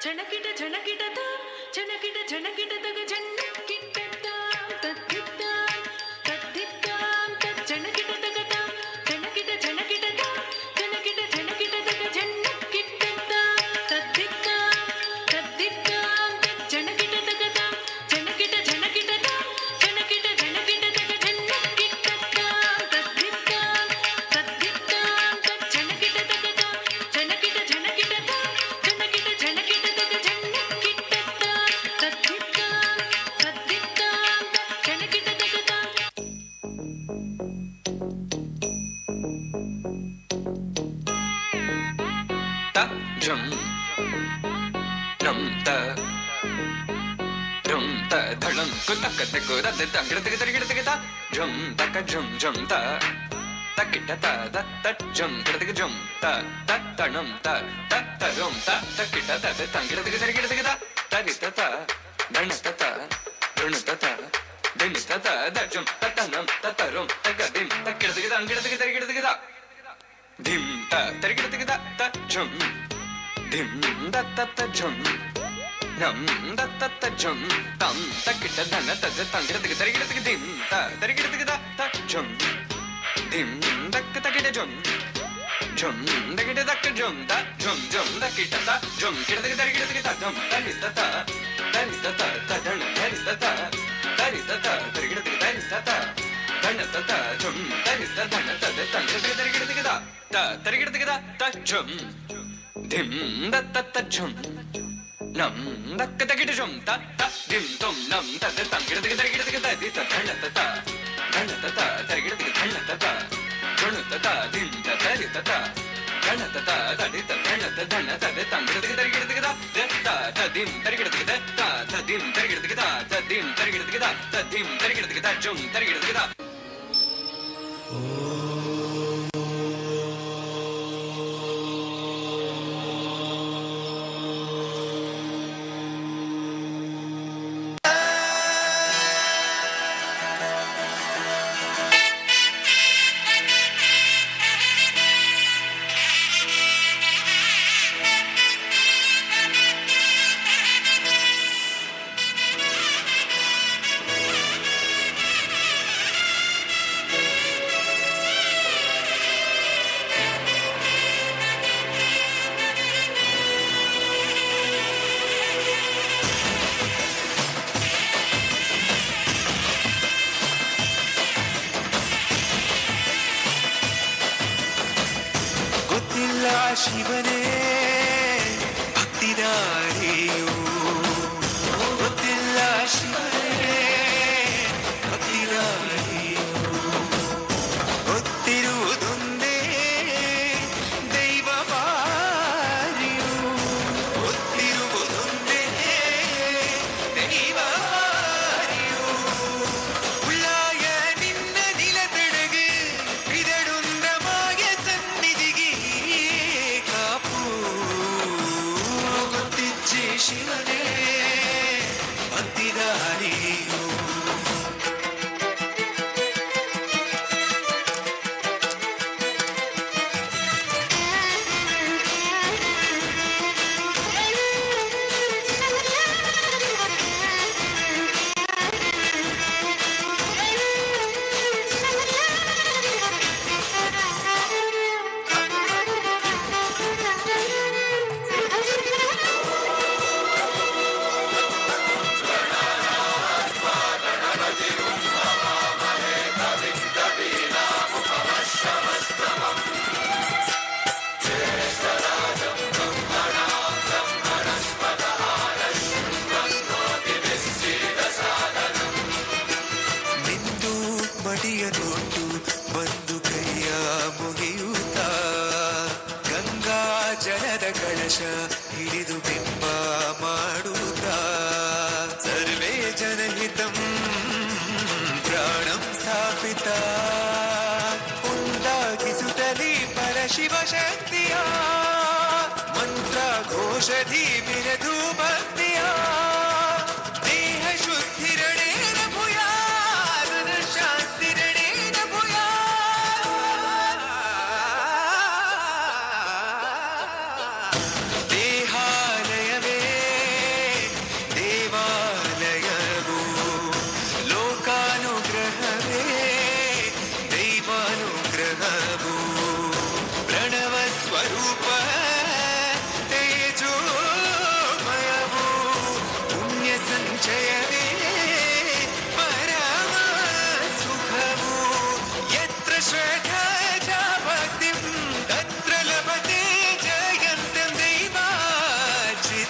ಝಣಕಿಟ ಝಣಕಿಟದ ಝಣಕಿಟ ಝಣಕಿಟದಗ ಝಣಕಿಟದ ತದ್ದಿದ್ದ ತದ್ದಿದ್ದ ಝಣಕಿಟದಗದ ಝಣಕಿಟ ಝಣಕಿಟದ ಝಣಕಿಟ ಝಣಕಿಟದಗ ಝಣಕಿಟದ ತದ್ದಿದ್ದ ತದ್ದಿದ್ದ ಝಣಕಿಟದಗದ ಝಣಕಿಟ ಝಣಕಿಟದ ಝಣಕಿಟ ಝಣಕಿಟದಗ ಝಣಕಿಟದ ತದ್ದಿದ್ದ ತದ್ದಿದ್ದ ಝಣಕಿಟದಗದ ಝಣಕಿಟ ಝಣಕಿಟದ ಝಣಕಿಟ ಝಣಕಿಟದಗ ಝಣಕಿಟದ ತದ್ದಿದ್ದ ತದ್ದಿದ್ದ ಝಣಕಿಟದಗದ ta jum nam ta rum ta dhalam ku tak te ku da de tang gida gida gida gida jum ta ka jum ta ta kita ta da ta jum gida gida jum ta ta nam ta rum ta kita ta de tang gida gida gida gida ta gita ta dana ta run ta din ta da jum ta nam ta rum ta ga dim ta gida gida gida dim ta gida gida ta jum dim da ta jum nam da ta jum tam ta kita dana ta de tang gida gida dim ta gida gida ta jum dim da ta gida jum da gida da jum da jum da kita ta jum gida gida dum ta gida ta ta dana ta ta gida gida ta dana ta jum da gida dana ta de tang gida ta ta jum dim da ta jum nam da ta gida jum ta dim tum nam ta de tang gida di ta dana ta gida dana ta jum ta dim ta dana ta di ta dana ta de tang gida de ta dim ta dim ta jum ta ಗೊತ್ತಿಲ್ಲ ಶಿವನೇ ಭಕ್ತಿದಾರಿಯು ಗೊತ್ತಿಲ್ಲ ಶಿವನೇ ಭಕ್ತಿದಾರಿಯು ಗೊತ್ತಿರುವುದೊಂದೇ ದೈವವಾರಿಯು ಗೊತ್ತಿರುವುದೊಂದೇ ದೈವವಾರಿಯು ಉಳ್ಳಾಯ ನಿನ್ನ ನಿಲದೆಡೆಗೆ ಇದಡುಂದ ಮಾಯ ಸನ್ನಿಧಿಗೆ ಕಾಪು ಗೊತ್ತಿಚ್ಚೆ ಶಿವನೇ ಭಕ್ತಿದಾರಿಯು ನಿಂದು ಮಡಿಯ note ಬಂದು ಕೈಯ ಮುಗಿಯುತ್ತ ಗಂಗಾ ಜಲದ ಕಳಶ ಹಿಡಿದು ಬಿಂಬ ಮಾಡುತ್ತ ಸರ್ವೇ ಜನಹಿತಂ ಪ್ರಾಣಂ ಸ್ಥಾಪಿತ ಉಂಟಾಗಿಸುತ್ತಲಿ ಪರಶಿವ ಶಕ್ತಿಯ ಮಂತ್ರ ಘೋಷಧಿ ಬಿರದು ಭಕ್ತಿಯ ದೇಹ ಶುದ್ಧಿರಣೇನ ಭೂಯಾತ್ ಶಾಂತಿರಣೇನ ಭೂಯಾತ್ ದೇಹಾಲಯವೇ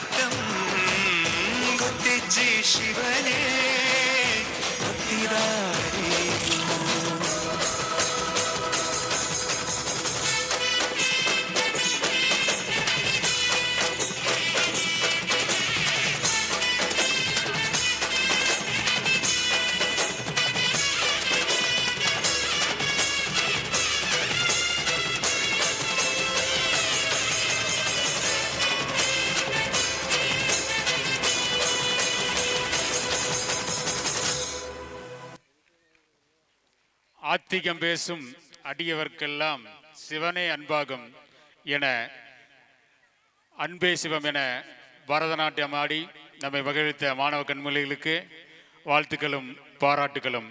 ರಕ್ತಂ ಗೊತ್ತಿಜ್ಜಿ ಶಿವನೇ ಗೊತ್ತಿದಾರೇನು. ஆத்திகம் பேசும் அடியவர்க்கெல்லாம் சிவனே அன்பாகும் என அன்பே சிவம் என பரதநாட்டியம் ஆடி நம்மை மகிழ்வித்த மாணவ கண்மொழிகளுக்கு வாழ்த்துக்களும் பாராட்டுகளும்.